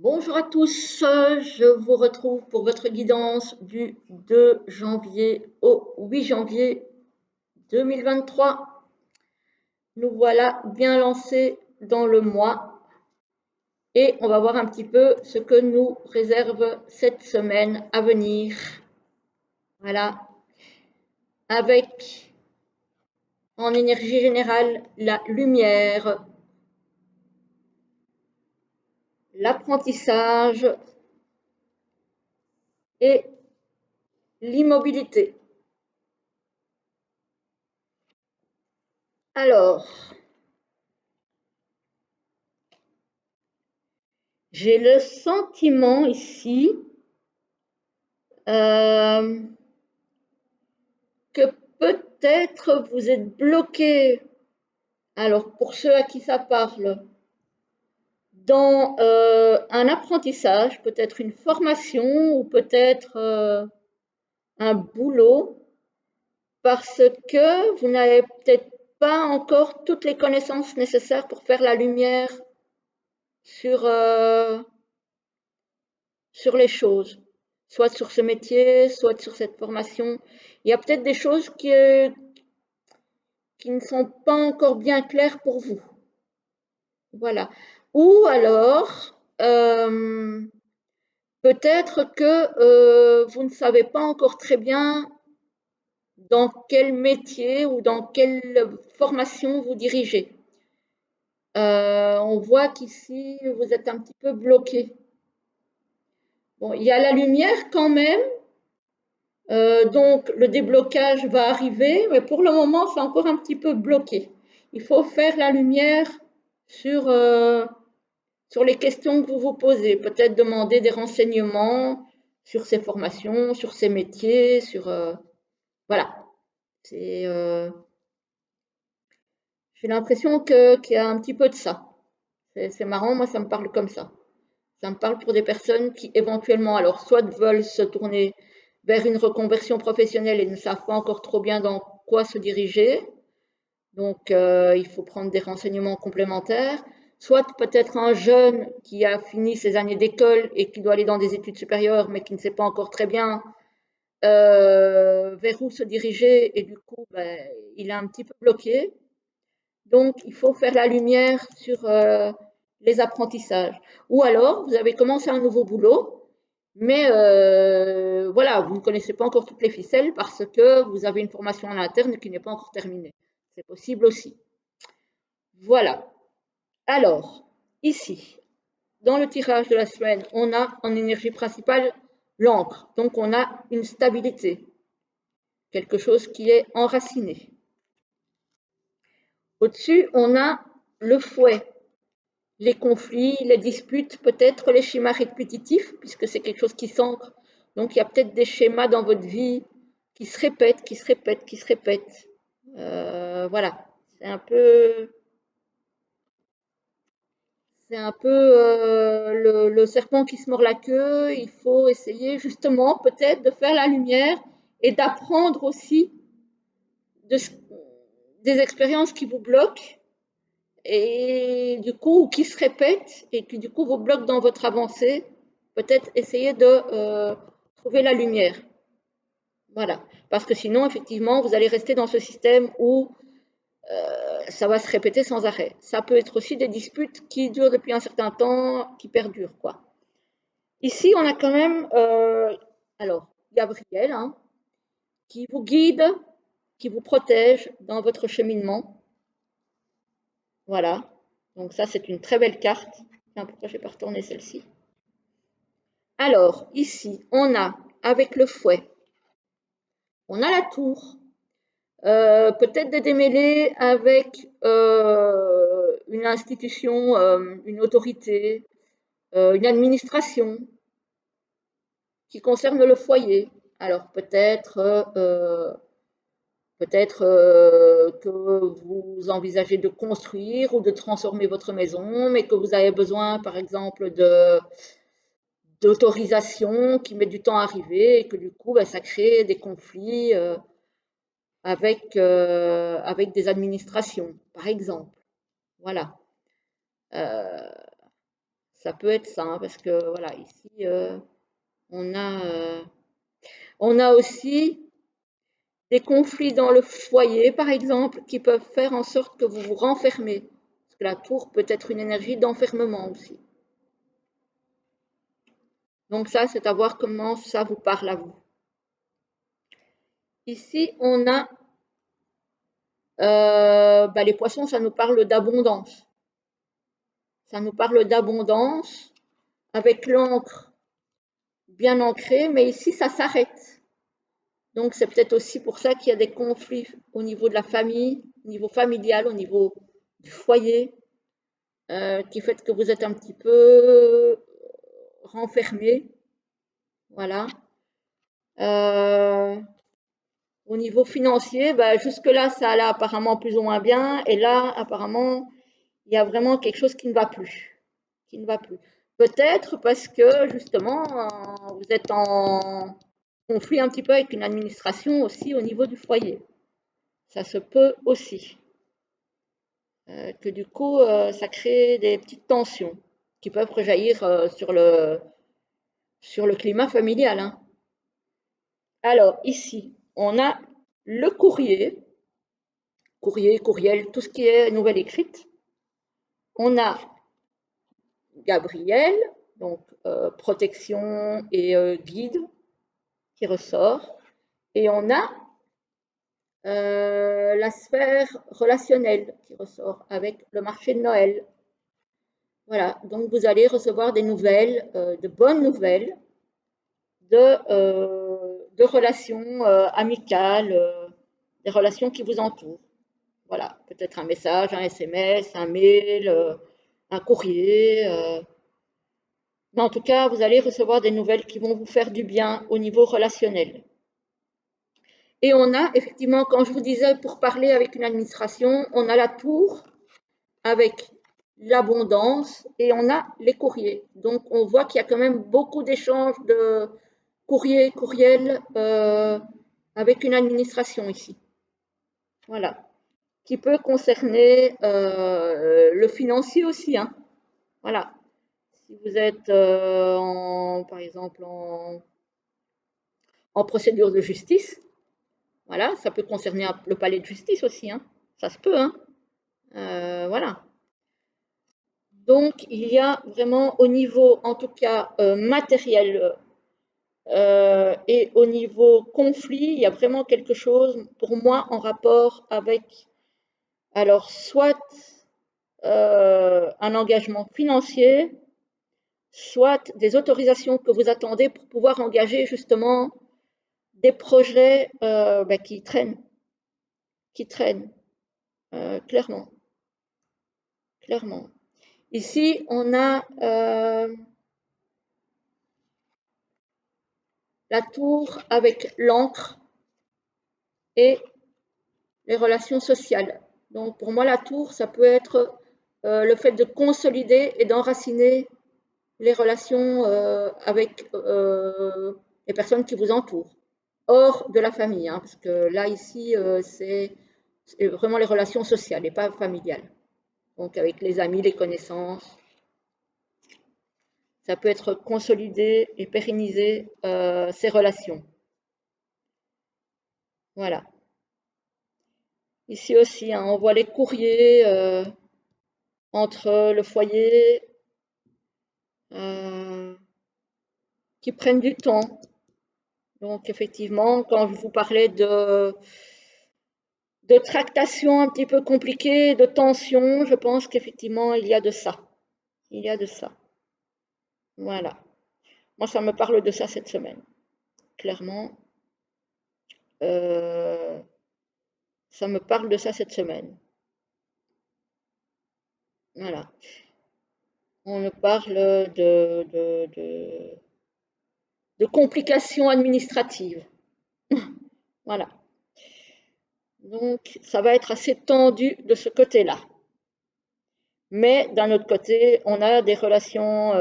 Bonjour à tous, je vous retrouve pour votre guidance du 2 janvier au 8 janvier 2023. Nous voilà bien lancés dans le mois et on va voir un petit peu ce que nous réserve cette semaine à venir. Voilà, avec en énergie générale la lumière, l'apprentissage et l'immobilité. Alors, j'ai le sentiment ici que peut-être vous êtes bloqué, alors pour ceux à qui ça parle, dans un apprentissage, peut-être une formation ou peut-être un boulot, parce que vous n'avez peut-être pas encore toutes les connaissances nécessaires pour faire la lumière sur, sur les choses, soit sur ce métier, soit sur cette formation. Il y a peut-être des choses qui ne sont pas encore bien claires pour vous. Voilà. Ou alors, peut-être que vous ne savez pas encore très bien dans quel métier ou dans quelle formation vous dirigez. On voit qu'ici, vous êtes un petit peu bloqué. Bon, il y a la lumière quand même, donc le déblocage va arriver, mais pour le moment, c'est encore un petit peu bloqué. Il faut faire la lumière sur, sur les questions que vous vous posez. Peut-être demander des renseignements sur ces formations, sur ces métiers, sur voilà. C'est, j'ai l'impression qu'il y a un petit peu de ça. C'est marrant, moi ça me parle comme ça. Ça me parle pour des personnes qui éventuellement, alors soit veulent se tourner vers une reconversion professionnelle et ne savent pas encore trop bien dans quoi se diriger. Donc, il faut prendre des renseignements complémentaires. Soit peut-être un jeune qui a fini ses années d'école et qui doit aller dans des études supérieures, mais qui ne sait pas encore très bien vers où se diriger et du coup, ben, il est un petit peu bloqué. Donc, il faut faire la lumière sur les apprentissages. Ou alors, vous avez commencé un nouveau boulot, mais voilà, vous ne connaissez pas encore toutes les ficelles parce que vous avez une formation en interne qui n'est pas encore terminée. C'est possible aussi. Voilà. Alors, ici, dans le tirage de la semaine, on a en énergie principale l'encre. Donc, on a une stabilité, quelque chose qui est enraciné. Au-dessus, on a le fouet, les conflits, les disputes, peut-être les schémas répétitifs, puisque c'est quelque chose qui s'ancre. Donc, il y a peut-être des schémas dans votre vie qui se répètent, qui se répètent, qui se répètent. Voilà, c'est un peu C'est un peu le serpent qui se mord la queue. Il faut essayer justement peut-être de faire la lumière et d'apprendre aussi de, des expériences qui vous bloquent et du coup qui se répètent et qui du coup vous bloquent dans votre avancée. Peut-être essayer de trouver la lumière. Voilà. Parce que sinon, effectivement, vous allez rester dans ce système où ça va se répéter sans arrêt. Ça peut être aussi des disputes qui durent depuis un certain temps, qui perdurent, quoi. Ici, on a quand même, alors, Gabriel, hein, qui vous guide, qui vous protège dans votre cheminement. Voilà. Donc ça, c'est une très belle carte. Tiens, pourquoi je n'ai pas retourné celle-ci? Alors, ici, on a, avec le fouet, on a la tour. Peut-être des démêlés avec une institution, une autorité, une administration qui concerne le foyer. Alors peut-être que vous envisagez de construire ou de transformer votre maison, mais que vous avez besoin, par exemple, d'autorisation qui met du temps à arriver et que du coup, ben, ça crée des conflits avec des administrations, par exemple. Voilà. Euh, Ça peut être ça, hein, parce que voilà, ici, on a, on a aussi des conflits dans le foyer, par exemple, qui peuvent faire en sorte que vous vous renfermez. Parce que la tour peut être une énergie d'enfermement aussi. Donc ça, c'est à voir comment ça vous parle à vous. Ici, on a les poissons, ça nous parle d'abondance. Ça nous parle d'abondance avec l'encre bien ancrée, mais ici, ça s'arrête. Donc, c'est peut-être aussi pour ça qu'il y a des conflits au niveau de la famille, au niveau familial, au niveau du foyer, qui fait que vous êtes un petit peu renfermé. Voilà. Euh, Au niveau financier, jusque-là, ça allait apparemment plus ou moins bien. Et là, apparemment, il y a vraiment quelque chose qui ne va plus. Qui ne va plus. Peut-être parce que, justement, vous êtes en conflit un petit peu avec une administration aussi au niveau du foyer. Ça se peut aussi. Que du coup, ça crée des petites tensions qui peuvent rejaillir sur le climat familial, hein. Alors, ici, on a le courrier, courriel, tout ce qui est nouvelle écrite. On a Gabriel, donc protection et guide qui ressort. Et on a la sphère relationnelle qui ressort avec le marché de Noël. Voilà, donc vous allez recevoir des nouvelles, de bonnes nouvelles, de relations amicales, des relations qui vous entourent. Voilà, peut-être un message, un SMS, un mail, un courrier. Mais en tout cas, vous allez recevoir des nouvelles qui vont vous faire du bien au niveau relationnel. Et on a effectivement, quand je vous disais, pour parler avec une administration, on a la tour avec l'abondance et on a les courriers. Donc on voit qu'il y a quand même beaucoup d'échanges de courrier, courriel avec une administration ici. Voilà. Qui peut concerner le financier aussi, hein. Voilà. Si vous êtes, par exemple, en procédure de justice, voilà, ça peut concerner le palais de justice aussi, hein. Ça se peut, hein. Voilà. Donc, il y a vraiment au niveau, en tout cas, matériel et au niveau conflit, il y a vraiment quelque chose, pour moi, en rapport avec, alors, soit un engagement financier, soit des autorisations que vous attendez pour pouvoir engager justement des projets qui traînent, clairement, clairement. Ici, on a la tour avec l'encre et les relations sociales. Donc, pour moi, la tour, ça peut être le fait de consolider et d'enraciner les relations avec les personnes qui vous entourent, hors de la famille, hein, parce que là, ici, c'est vraiment les relations sociales et pas familiales. Donc, avec les amis, les connaissances, ça peut être consolider et pérenniser ces relations. Voilà. Ici aussi, hein, on voit les courriers entre le foyer euh, qui prennent du temps. Donc, effectivement, quand je vous parlais de tractations un petit peu compliquées, de tensions, je pense qu'effectivement, il y a de ça. Il y a de ça. Voilà. Moi, ça me parle de ça cette semaine. Clairement, euh, ça me parle de ça cette semaine. Voilà. On me parle de complications administratives. Voilà. Donc, ça va être assez tendu de ce côté-là. Mais d'un autre côté, on a des relations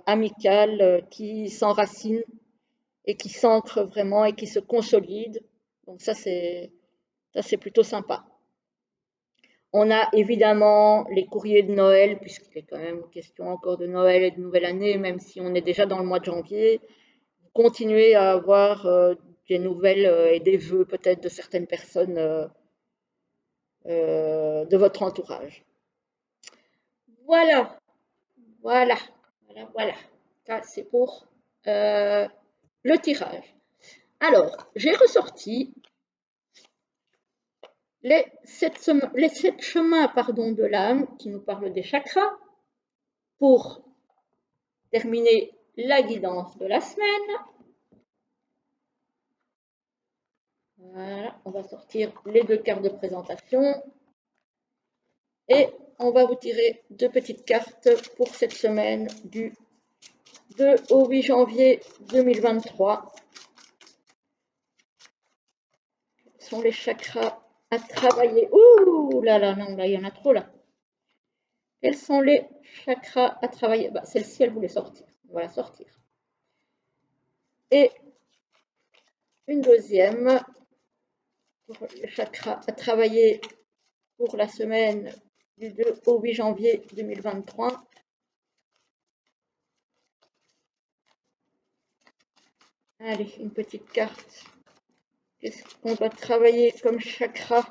amicales qui s'enracinent et qui s'ancrent vraiment et qui se consolident. Donc ça, c'est plutôt sympa. On a évidemment les courriers de Noël, puisqu'il est quand même question encore de Noël et de Nouvelle Année, même si on est déjà dans le mois de janvier. Continuez à avoir des nouvelles et des vœux peut-être de certaines personnes de votre entourage. Voilà, voilà, voilà. Ça, c'est pour le tirage. Alors, j'ai ressorti les sept chemins de l'âme qui nous parlent des chakras pour terminer la guidance de la semaine. Voilà, on va sortir les deux cartes de présentation et on va vous tirer deux petites cartes pour cette semaine du 2 au 8 janvier 2023. Ce sont les chakras à travailler. Ouh là là, non, là, il y en a trop là. Quels sont les chakras à travailler? Bah, celle-ci, elle voulait sortir. On va la sortir. Et une deuxième pour les chakras à travailler pour la semaine du 2 au 8 janvier 2023. Allez, une petite carte. Qu'est-ce qu'on va travailler comme chakra?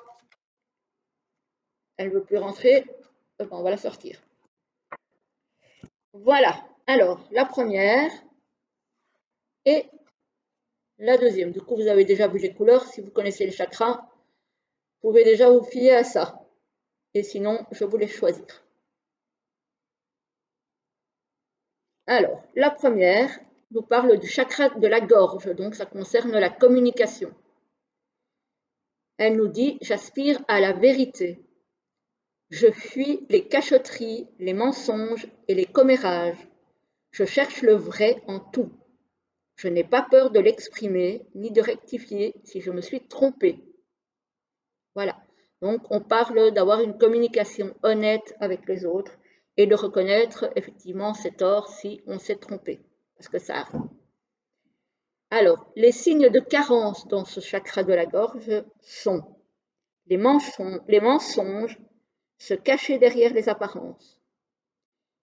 Elle ne veut plus rentrer. On va la sortir. Voilà. Alors, la première et la deuxième. Du coup, vous avez déjà vu les couleurs. Si vous connaissez les chakras, vous pouvez déjà vous fier à ça. Et sinon, je vous laisse choisir. Alors, la première nous parle du chakra de la gorge. Donc, ça concerne la communication. Elle nous dit « J'aspire à la vérité. Je fuis les cachotteries, les mensonges et les commérages. Je cherche le vrai en tout. Je n'ai pas peur de l'exprimer ni de rectifier si je me suis trompée. » Voilà. Donc, on parle d'avoir une communication honnête avec les autres et de reconnaître effectivement ses torts si on s'est trompé, parce que ça arrive. Alors, les signes de carence dans ce chakra de la gorge sont les mensonges, se cacher derrière les apparences,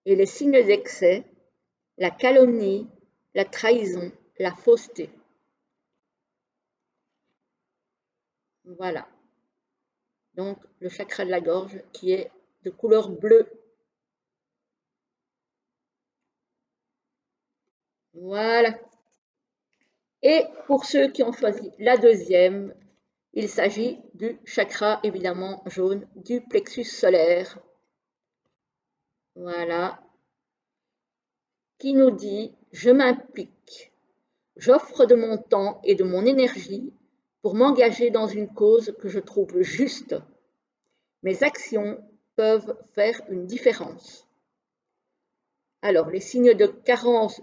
et les signes d'excès, la calomnie, la trahison, la fausseté. Voilà. Donc, le chakra de la gorge qui est de couleur bleue. Voilà. Et pour ceux qui ont choisi la deuxième, il s'agit du chakra évidemment jaune du plexus solaire. Voilà. Qui nous dit « Je m'implique, j'offre de mon temps et de mon énergie pour m'engager dans une cause que je trouve juste. Mes actions peuvent faire une différence. » Alors, les signes de carence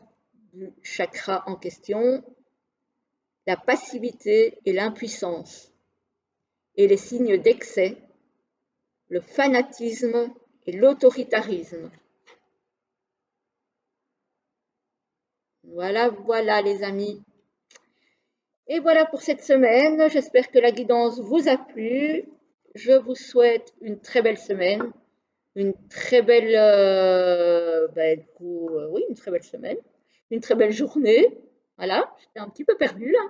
du chakra en question, la passivité et l'impuissance. Et les signes d'excès, le fanatisme et l'autoritarisme. Voilà, voilà les amis. Et voilà pour cette semaine. J'espère que la guidance vous a plu. Je vous souhaite une très belle semaine, une très belle, oui, une très belle semaine, une très belle journée. Voilà, j'étais un petit peu perdue là.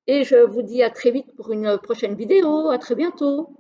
Et je vous dis à très vite pour une prochaine vidéo. À très bientôt.